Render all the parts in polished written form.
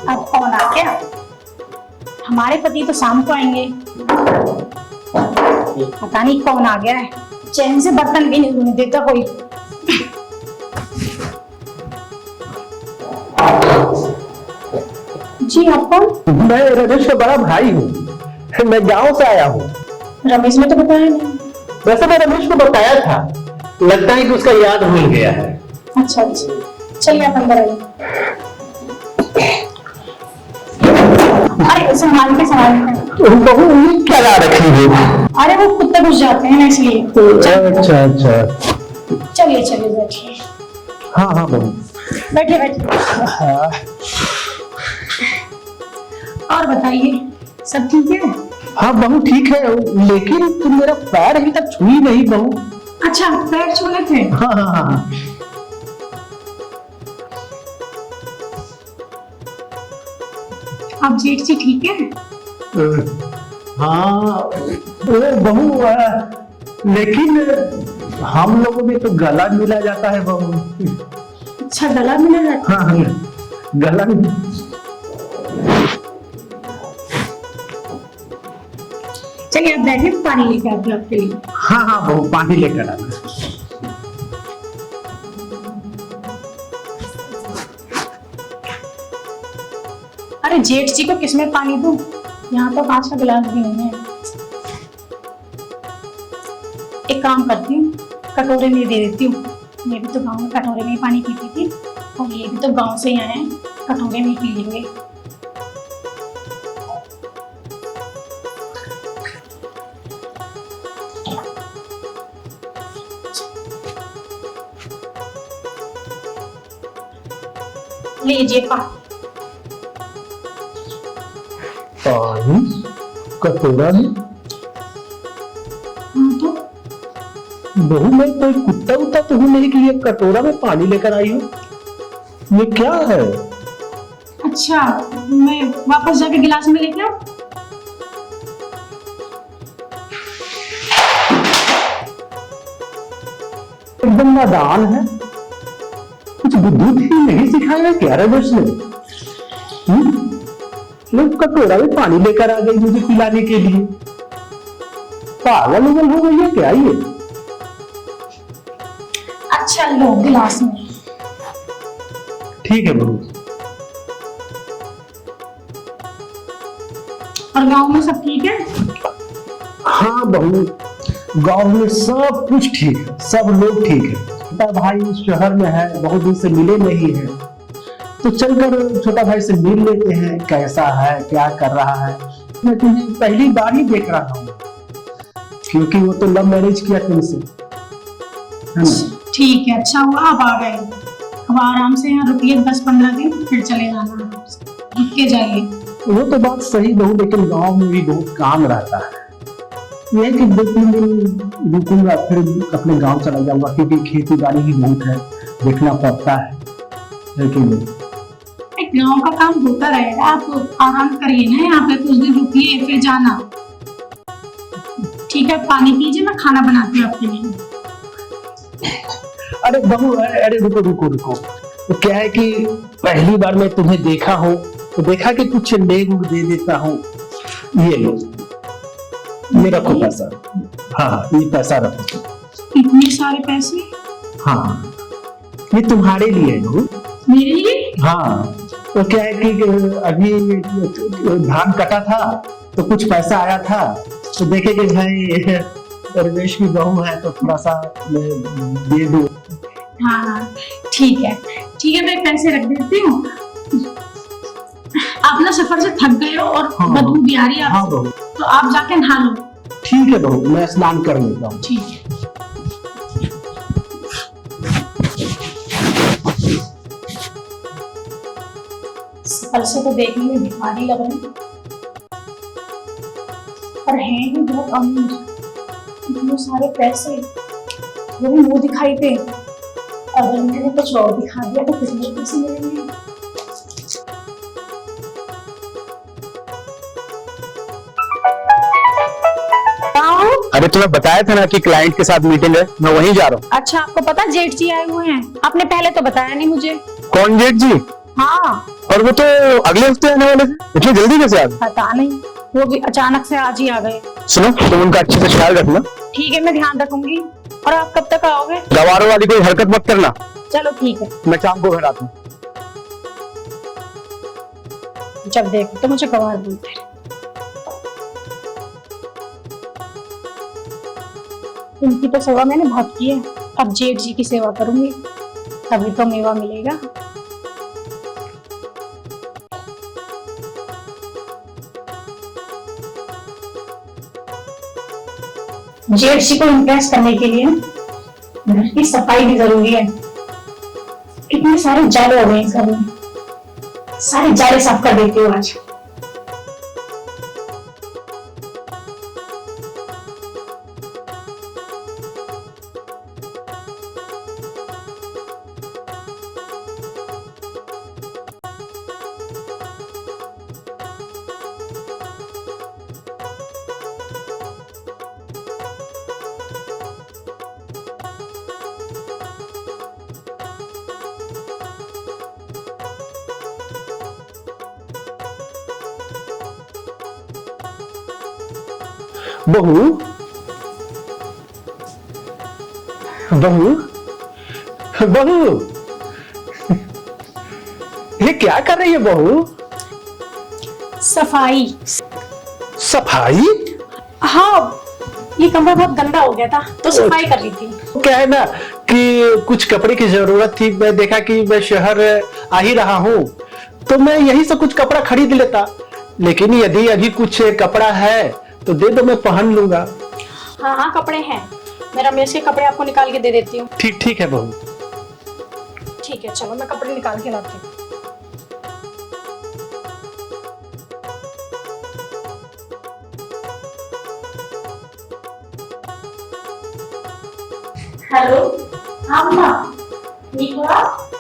अब कौन आ गया? हमारे पति तो शाम को आएंगे। पता नहीं कौन आ गया है, चैन से बर्तन भी नहीं धोने देता कोई। जी आप कौन? मैं रमेश का बड़ा भाई हूँ, मैं गांव से आया हूँ। रमेश ने तो बताया नहीं। वैसे मैं रमेश को बताया था, लगता है कि उसका याद भूल गया है। अच्छा अच्छा, चलिए आप अंदर आइए। अरे संभाल के बहू ये क्या ला रखी है? अरे वो कुत्ते घुस जाते हैं ना इसलिए। अच्छा अच्छा, चलिए चलिए बैठिए। हाँ हाँ बहू बैठिए बैठिए। हाँ। और बताइए सब ठीक है? हाँ बहू ठीक है, लेकिन तुम मेरा पैर अभी तक छुई नहीं बहू। अच्छा पैर छूने थे? हाँ हाँ हाँ। आप जेठ जी ठीक है? हाँ बहू, लेकिन हम लोगों में तो गला मिला जाता है बहू। अच्छा गला मिला जाता? हाँ हाँ गला। चलिए आप बैठिए, पानी लेके आती हूँ आपके लिए। हाँ हाँ बहू पानी लेकर आना। अरे जेठ जी को किसमें पानी दूं? यहाँ तो कांच का गिलास भी नहीं है। एक काम करती हूँ, कटोरे में दे देती हूँ। मैं भी तो गांव में कटोरे में ही पानी पीती थी, और ये भी तो गांव से ही आए हैं, कटोरे में ही पी लेंगे। लीजिए पानी। पानी कटोरा में? हाँ तो बहू मैं कोई कुत्ता उत्ता तो हूँ नहीं कि ये कटोरा में पानी लेकर आई हूँ। ये क्या है? अच्छा, मैं वापस जाके गिलास में लेके आऊं? एकदम नादान है, कुछ बुद्धि ही नहीं सिखाया क्या रमेश ने? लोग कटोरा में पानी लेकर आ गई मुझे पिलाने के लिए। पागल उगल हो गई है क्या ये? अच्छा लो गिलास में। ठीक है बहू। और गांव में सब ठीक है? हाँ बहू, गांव में सब कुछ ठीक है, सब लोग ठीक है। छोटा भाई शहर में है, बहुत दिन से मिले नहीं है, तो चलकर छोटा भाई से मिल लेते हैं, कैसा है क्या कर रहा है। मैं तुम्हें पहली बार ही देख रहा हूँ, क्योंकि वो तो लव मैरिज किया तुमसे, है ना? ठीक है, अच्छा हुआ आप आ गए। अब आराम से यहाँ रुकिए 10-15 दिन, फिर चले जाना। रुक के जाइए। वो तो बात सही बहू, लेकिन गांव में भी बहुत काम रहता है। यह कि 2-3 दिन रुकूंगा, फिर अपने गांव चला जाऊंगा, क्योंकि खेती बाड़ी ही बहुत है, देखना पड़ता है कि नहीं? गांव का काम होता रहेगा, आप आराम करिए ना, यहाँ पे कुछ दिन रुकिए फिर जाना। ठीक है, पानी पीजिए, मैं खाना बनाती हूँ आपके लिए। अरे बहू, अरे रुको रुको रुको, तो क्या है कि पहली बार मैं तुम्हें देखा हूँ, तो देखा कि कुछ लेग दे देता हूँ। ये लो, ये रखो पैसा। हाँ ये पैसा रखो। इतने सारे पैसे? हाँ ये तुम्हारे लिए है बहू। मेरे लिए? हाँ, तो क्या है कि अभी धान कटा था, तो कुछ पैसा आया था, तो देखे कि भाई रमेश की बहू है, तो थोड़ा सा दे दो। हाँ ठीक है ठीक है, मैं पैसे रख देती हूँ। आप ना सफर से थक गए हो और बदबू भी आ रही है आपसे। हाँ, तो आप जाके नहा लो। ठीक है बहू, मैं स्नान कर लेता हूँ। ठीक है। सफर से तो देखने में भिखारी लग रहे हैं, पर हैं ही बहुत अमीर। इतने सारे पैसे, वो भी मुंह दिखाई पे। अगर मैंने कुछ और दिखा दिया तो कितने पैसे मिलेंगे? अरे तुम्हें बताया था ना कि क्लाइंट के साथ मीटिंग है, मैं वहीं जा रहा हूँ। अच्छा, आपको पता जेठ जी आए हुए हैं? आपने पहले तो बताया नहीं मुझे। कौन जेठ जी? हाँ, और वो तो अगले हफ्ते आने वाले थे, इतनी जल्दी कैसे आ गए? पता नहीं, वो भी अचानक से आज ही आ गए। सुनो, तुम उनका अच्छे से ख्याल रखना। ठीक है, मैं ध्यान रखूंगी। और आप कब तक आओगे? गवारों वाली कोई हरकत मत करना। चलो ठीक है, मैं शाम को घर आता हूँ। जब देखो तो मुझे गवार बोलते हैं। इनकी तो सेवा मैंने बहुत की है, अब जेठ जी की सेवा करूंगी, तभी तो मेवा मिलेगा। जेठ जी को इम्प्रेस करने के लिए घर की सफाई भी जरूरी है। कितने सारे जाले हो गए इस घर में, सारे जाले साफ कर देती हूँ आज। बहू, बहू, बहू, ये क्या कर रही है बहू? सफाई। सफाई? हाँ, ये कमरा बहुत गंदा हो गया था तो सफाई कर रही थी। क्या है ना कि कुछ कपड़े की जरूरत थी, मैं देखा कि मैं शहर आ ही रहा हूँ तो मैं यही से कुछ कपड़ा खरीद लेता, लेकिन यदि अभी कुछ कपड़ा है तो दे दो, मैं पहन लूंगा। हाँ हाँ, कपड़े हैं, मैं रमेश के कपड़े आपको निकाल के दे देती हूँ। ठीक ठीक है बहू। ठीक है, चलो मैं कपड़े निकाल के लाती हूँ। हेलो, हाँ मम्मा, ठीक हो आप?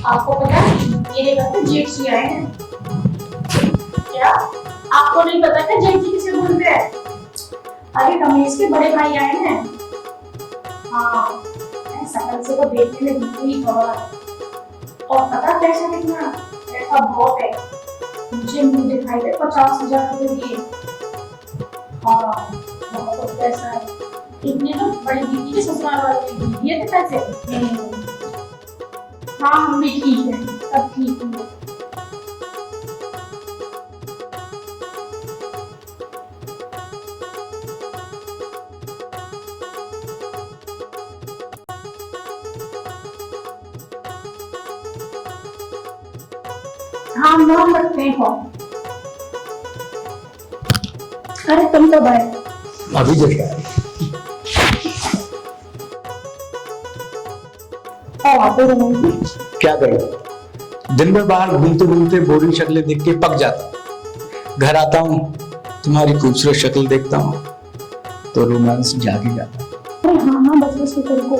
आपको पता है मेरे घर पे जेठ जी आए हैं। क्या आपको नहीं पता क्या जेठ जी किसे बोलते हैं? अरे रमेश के बड़े भाई आए हैं। हाँ, शकल से तो देखने में बिल्कुल ही गवार, और पता पैसा कितना? पैसा बहुत है, मुझे मुंह दिखाई दे 50,000 रुपए दिए। हाँ, बहुत पैसा है। इतने तो बड़ी दीदी के ससुराल वाले ने दिए थे पैसे। हाँ, हम भी ठीक है, सब ठीक है। हाँ, नाम रखते हैं कौन? अरे तुम तो आए? अभी जस्ट आया। क्या करूं, दिन में बाहर घूमते घूमते बोरिंग शक्लें देख के पक जाता, घर आता हूँ तुम्हारी खूबसूरत शक्ल देखता हूँ तो रोमांस जागे जाता। अरे हाँ हाँ, बस बस रुको।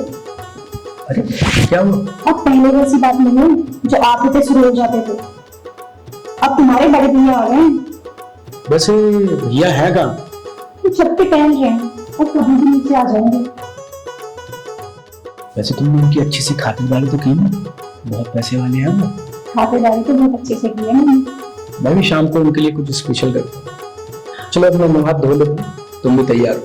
अरे क्या हुआ? अब पहले वैसी बात नहीं है जो आप होते शुरू हो जाते थे, अब तुम्हारे बड़े भैया आ गए हैं। वैसे भैया है कहाँ? तो छत पे टहल रहे हैं और कभी भी नीचे आ जाएंगे। वैसे तुमने उनकी अच्छी सी खातिरदारी तो की ना, बहुत पैसे वाले हैं वो। खातिरदारी तो बहुत अच्छे से की है मैंने। मैं भी शाम को उनके लिए कुछ स्पेशल करता हूँ। चलो अपना मुंह हाथ धो लेते हैं, तुम भी तैयार हो।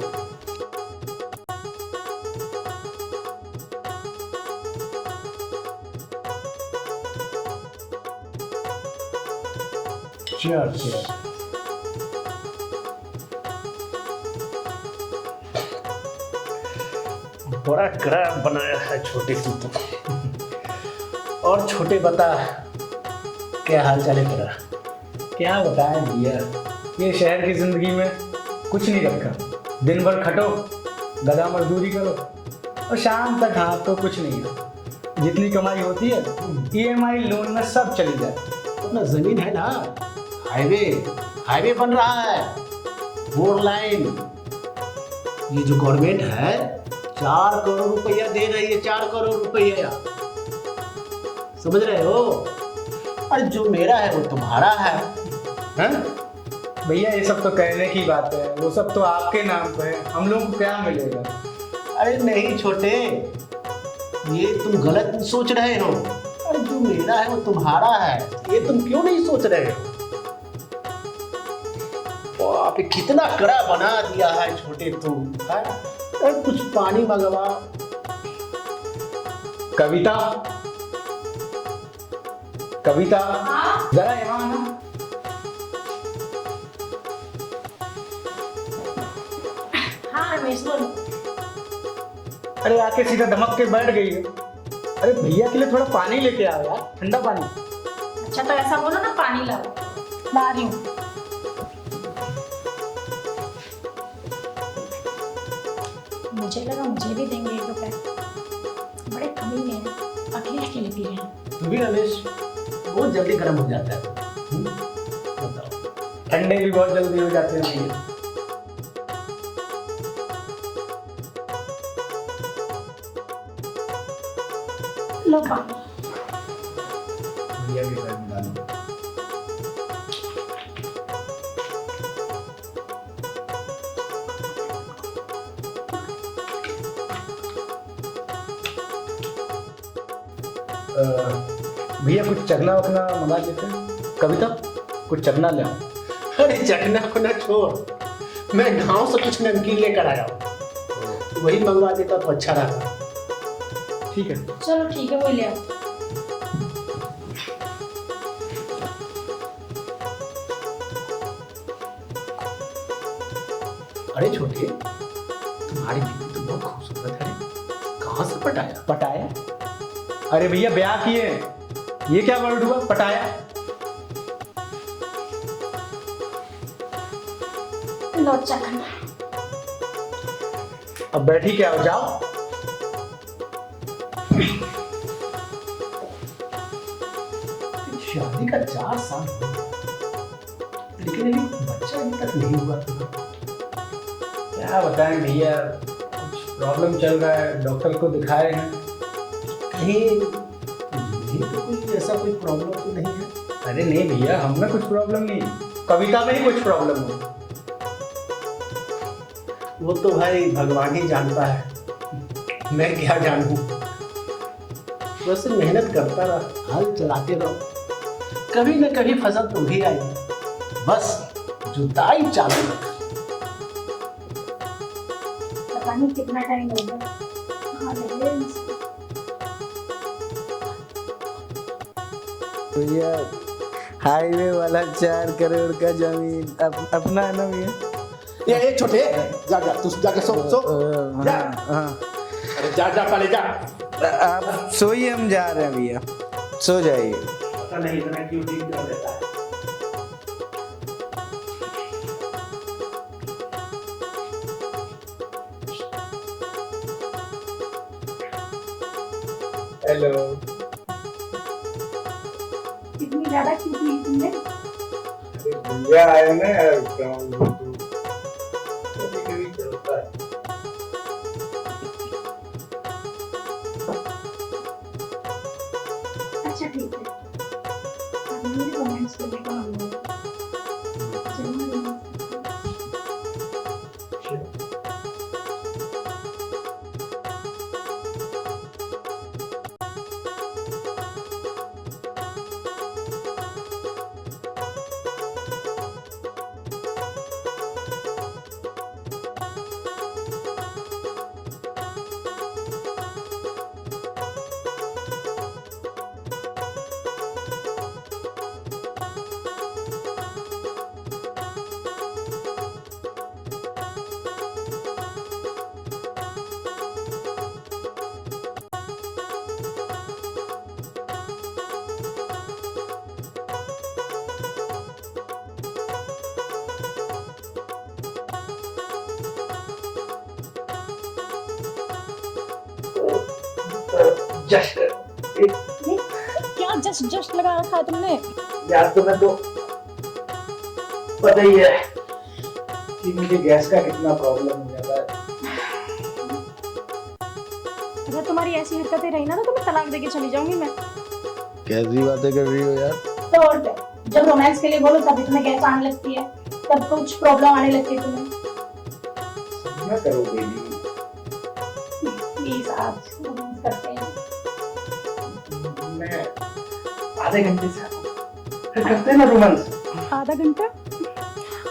चल बड़ा ग्रैंड बनाया है छोटे की तो। और छोटे बता, क्या हाल चाल है तेरा? क्या बताएं भैया, ये शहर की जिंदगी में कुछ नहीं रखा, दिन भर खटो, गधा मजदूरी करो और शाम तक हाथ तो कुछ नहीं है। जितनी कमाई होती है EMI लोन में सब चली जाती। अपना जमीन है ना, हाईवे बन रहा है, 4 लाइन। ये जो गवर्नमेंट है 4 करोड़ रुपया दे रही है, 4 करोड़ रुपया, समझ रहे हो? और जो मेरा है वो तुम्हारा है, हैं? भैया ये सब तो कहने की बात है, वो सब तो आपके नाम पे है, हम लोगों को क्या मिलेगा। अरे नहीं छोटे, ये तुम गलत सोच रहे हो। अरे जो मेरा है वो तुम्हारा है, ये तुम क्यों नहीं सोच रहे हो? बाप रे, कितना कड़ा बना दिया है छोटे तुम। है? अरे कुछ पानी मंगवा। कविता, कविता हाँ? जरा यहाँ आना। हाँ रमेश बोलो। अरे आके सीधा धमक के बैठ गई है। अरे भैया के लिए थोड़ा पानी लेके आओ यार, ठंडा पानी। अच्छा तो ऐसा बोलो ना, पानी लाओ। ला रही हूँ। मुझे लगा मुझे भी देंगे एक रुपए, बड़े कमीने हैं, अकेले अकेले पी रहे हैं। तू भी रमेश बहुत जल्दी गर्म हो जाता है। बताओ। ठंडे भी बहुत जल्दी हो जाते हैं भैया। लो पानी। भैया के घर में डालो। भैया कुछ चखना वखना मंगा देते हैं। कविता कुछ चखना ले आओ। अरे चखना को ना छोड़, मैं गांव से कुछ नमकीन लेकर आया हूँ, वही मंगवा देता तो अच्छा रहता। ठीक है। चलो ठीक है, वही ले आओ। अरे छोटे, तुम्हारी बीवी तो बहुत खूबसूरत है, कहाँ से पटाया? पटाया? अरे भैया ब्याह किए, ये क्या वर्ड हुआ पटाया? लो चखना। अब बैठी क्या हो, जाओ। शादी का 4 साल हो गए, लेकिन अभी बच्चा अभी तक नहीं हुआ तुम्हारा। क्या बताएं भैया, कुछ प्रॉब्लम चल रहा है, डॉक्टर को दिखाए हैं। कहीं तुझमें तो कोई ऐसा कोई प्रॉब्लम तो नहीं है? अरे नहीं भैया, हम में कुछ प्रॉब्लम नहीं, कविता में ही कुछ प्रॉब्लम हो। वो तो भाई भगवान ही जानता है, मैं क्या जानूं। बस मेहनत करता रहा, हल चलाते रहो, कभी न कभी फसल तो भी आएगी। बस जुताई चालू रख। पता नहीं कितना टाइम हो गया। हाँ लगे भैया हाईवे वाला 4 करोड़ का जमीन अपना है ना भैया? ये छोटे, जा जा तू जाके सो जा। हाँ। अरे जा जा पहले जा। आप सोइए, हम जा रहे हैं भैया, सो जाइए। पता नहीं इतना क्यों ठीक कर देता है। हेलो। इतनी ज्यादा क्यों पी तुमने? भैया आए ना यार, कभी कभी चलता है। अच्छा ठीक है, अब मेरे कमेंट्स करने का मन है। चलो जस्ट क्या जस्ट जस्ट लगा रखा है तुमने? यार तुम्हें तो पता ही है कि मुझे गैस का कितना प्रॉब्लम हो जाता है। अगर तुम्हारी ऐसी हरकतें रही ना तो तुम्हें तलाक देके चली जाऊंगी मैं। कैसी बातें कर रही हो यार? तो और क्या, जब रोमांस के लिए बोलो तभी तुम्हें गैस आने लगती है। तब कुछ प्रॉब्लम आने लगती है तुम्हें। क्या करो बेबी? प्लीज आप रोमांस करते हैं। मैं आधे घंटे से फिर करते हैं ना रोमांस। आधा घंटा?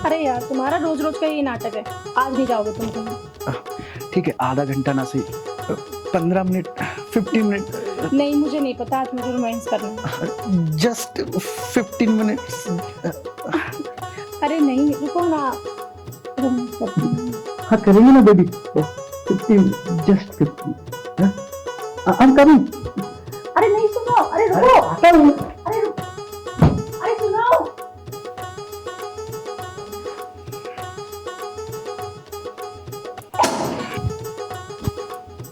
अरे यार तुम्हारा रोज रोज का ये नाटक है, आज नहीं जाओगे तुम कहीं। ठीक है, आधा घंटा ना सही, 15 मिनट, 15 मिनट। नहीं मुझे नहीं पता, आज मुझे रोमांस करना है। Just 15 minutes. अरे नहीं रुको ना, रोमांस करते हैं। हाँ करेंगे ना बेबी, 15, जस्ट 15। I'm coming। अरे नहीं सुनो, अरे रुको, आता हूँ। अरे रुको, अरे सुनो।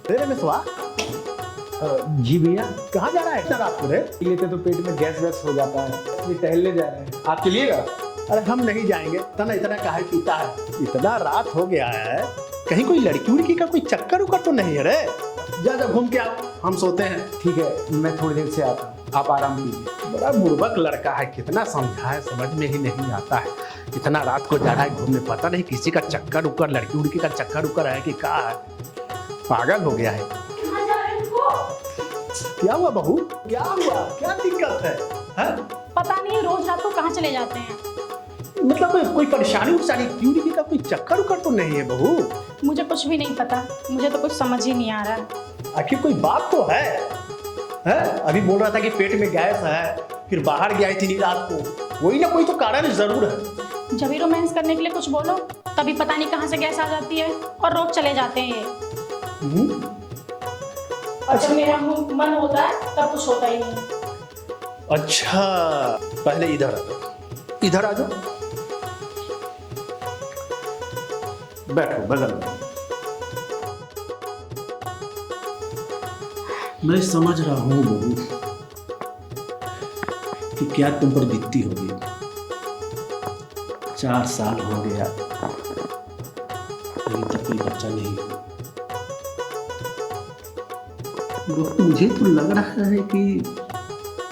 तेरे में सवा? जी भैया। कहाँ जा रहा है इतना रात को रे? लेते तो पेट में गैस वैस हो जाता है, इसलिए टहलने जा रहे हैं। आप चलिएगा? अरे हम नहीं जाएंगे, इतना इतना काहे पीता है? इतना रात हो गया है, कहीं कोई लड़की उड़की का कोई चक्कर उक्कर तो नहीं है रे? जा जा घूम के आओ, हम सोते हैं। ठीक है, मैं थोड़ी देर से आता हूँ, आप आराम कीजिए। बड़ा बुर्बक लड़का है, कितना समझाए समझ में ही नहीं आता है। इतना रात को जा रहा है घूमने, पता नहीं किसी का चक्कर उक्कर, लड़की उड़की का चक्कर उक्कर है कि क्या है, पागल हो गया है। कहाँ जा रहे हो? क्या हुआ बहू? क्या हुआ? क्या दिक्कत है? पता नहीं रोज रात को कहाँ चले जाते हैं। मतलब कोई परेशानी उरेशानी, क्यों उड़की का कोई चक्कर उक्कर तो नहीं है बहू? मुझे कुछ भी नहीं पता, मुझे तो कुछ समझ ही नहीं आ रहा है। आखिर कोई बात तो है? अभी बोल रहा था कि पेट में गैस है, फिर बाहर गया इतनी रात को, कोई ना कोई तो कारण जरूर है। जब भी रोमांस करने के लिए कुछ बोलो तभी पता नहीं कहाँ से गैस आ जाती है और रोज चले जाते हैं ये। और जब मेरा मन होता है तब कुछ होता ही नहीं। अच्छा, पहले इधर आ जाओ, इधर आ जाओ, बैठो बगल में। मैं समझ रहा हूँ बहू कि क्या तुम पर बीतती होगी। 4 साल हो गया, अभी तक कोई बच्चा नहीं हुआ। बहू मुझे तो लग रहा है कि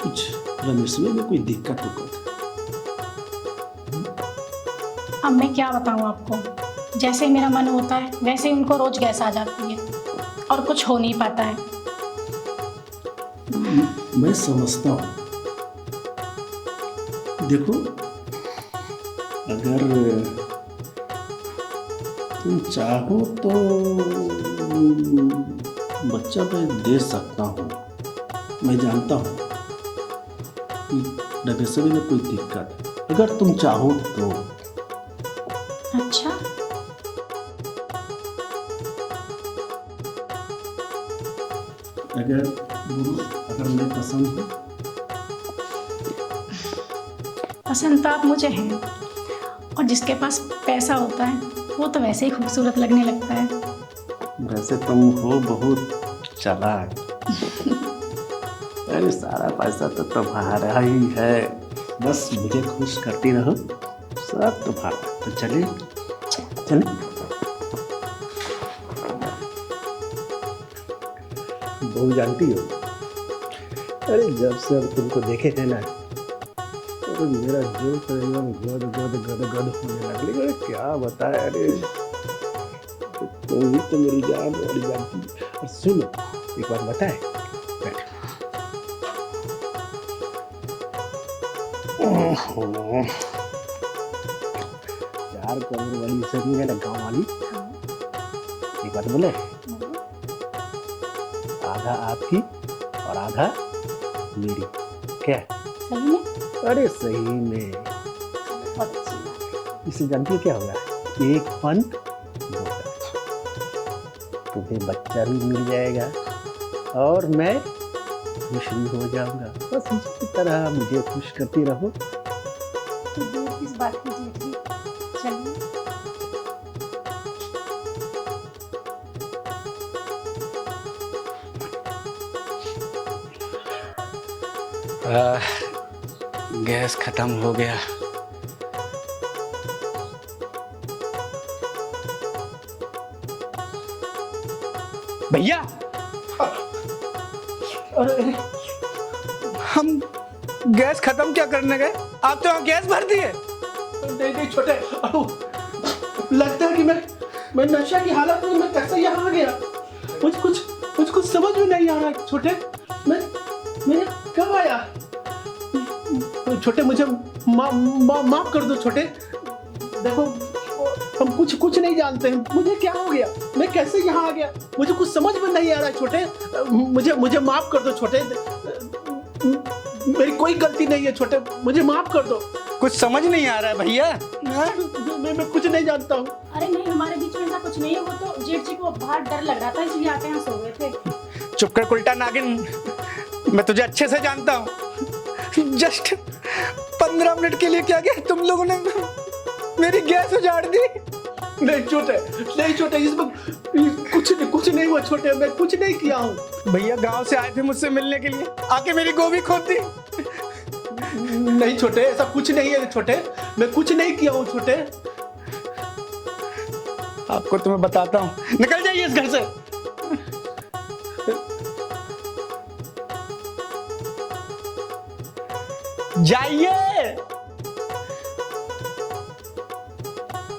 कुछ रमेशवे में कोई दिक्कत होगा। अब मैं क्या बताऊँ आपको, जैसे मेरा मन होता है वैसे ही उनको रोज गैस आ जाती है और कुछ हो नहीं पाता है। मैं समझता हूँ, देखो अगर तुम चाहो तो बच्चा मैं दे सकता हूँ। मैं जानता हूँ कि डगेसरी में कोई दिक्कत है, अगर तुम चाहो तो। अच्छा, अगर मैं पसंद हूँ? पसंद तो आप मुझे हैं, और जिसके पास पैसा होता है वो तो वैसे ही खूबसूरत लगने लगता है। वैसे तुम हो बहुत चालाक। अरे सारा पैसा तो तुम्हारा ही है, बस मुझे खुश करती रहो, सब तुम्हारा। तो चलिए चलिए। बहू जानती हो, अरे जब से अब तुमको देखे हैं ना, तो मेरा दिल तो एकदम गद गद गद गद होने लग गया। क्या बताए, अरे तुम ही तो मेरी जान और जानती है। और सुनो एक बात बताए, बैठ। ओहो, 4 करोड़ वाली जमीन है ना गाँव वाली, एक बात बोले, आधा आपकी और आधा मेरी। क्या? सही में? अरे सही में। बहुत अच्छी बात। इससे जानती है क्या होगा? 1 पंथ 2 पंथ। तुम्हें बच्चा भी मिल जाएगा और मैं खुश भी हो जाऊंगा। बस इसी तरह मुझे खुश करती रहो। तो दूर किस बात की जेठी, चलिए। गैस खत्म हो गया। भैया, अरे हम गैस खत्म क्या करने गए? आप तो यहाँ गैस भर दिए। नहीं छोटे, बहू, लगता है कि मैं नशा की हालत में मैं कैसे यहाँ आ गया। कुछ समझ में नहीं आ रहा छोटे। मैं कब आया? छोटे मुझे माफ कर दो छोटे। देखो हम कुछ नहीं जानते हैं, मुझे क्या हो गया, मैं कैसे यहाँ आ गया, मुझे कुछ समझ में नहीं आ रहा है छोटे। मुझे माफ कर दो छोटे, मेरी कोई गलती नहीं है छोटे, मुझे माफ कर दो। कुछ समझ नहीं आ रहा है भैया। मैं कुछ नहीं जानता हूँ। अरे नहीं, हमारे बीच में ऐसा कुछ नहीं है, वो तो जेठ जी को बाहर डर लग रहा था इसलिए आके यहाँ सो गए थे। चुप कर उल्टा नागिन, मैं तुझे अच्छे से जानता हूँ। जस्ट 15 मिनट के लिए क्या किया तुम लोगों ने, मेरी गैस उजाड़ दी। नहीं छोटे, इसमें कुछ नहीं हुआ छोटे, मैं कुछ नहीं किया हूँ। भैया गांव से आए थे मुझसे मिलने के लिए, आके मेरी गोभी खोद दी। नहीं छोटे, ऐसा कुछ नहीं है छोटे, मैं कुछ नहीं किया हूँ छोटे। आपको तो मैं बताता हूँ, निकल जाइए इस घर से। जाइए।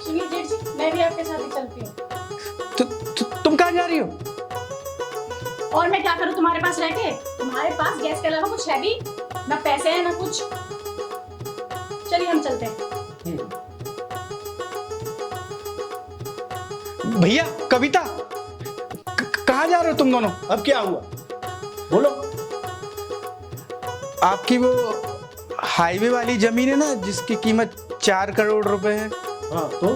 सुनिए जेठ जी, मैं भी आपके साथ ही चलती हूँ। तुम कहाँ जा रही हो? और मैं क्या करूँ तुम्हारे पास रह के? तुम्हारे पास गैस के अलावा कुछ है भी ना, पैसे हैं ना कुछ। चलिए हम चलते हैं। भैया कविता, कहाँ जा रहे हो तुम दोनों? अब क्या हुआ, बोलो। आपकी वो हाईवे वाली जमीन है ना, जिसकी कीमत 4 करोड़ रुपए है। हाँ तो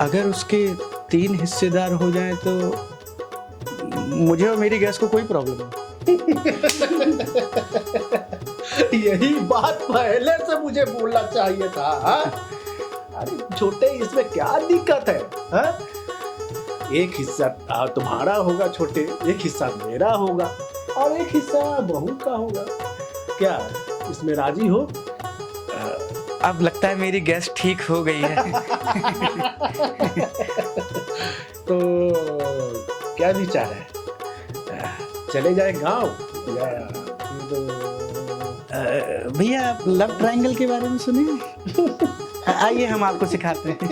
अगर उसके 3 हिस्सेदार हो जाए तो मुझे और मेरी गैस को कोई प्रॉब्लम नहीं। यही बात पहले से मुझे बोलना चाहिए था। हाँ? अरे छोटे, इसमें क्या दिक्कत है? हाँ? एक हिस्सा तुम्हारा होगा छोटे, एक हिस्सा मेरा होगा और एक हिस्सा बहू का होगा। क्या इसमें राजी हो? अब लगता है मेरी गैस ठीक हो गई है। तो क्या विचार है, चले जाए गांव या भैया आप लव ट्रायंगल के बारे में सुने? आइए हम आपको सिखाते हैं।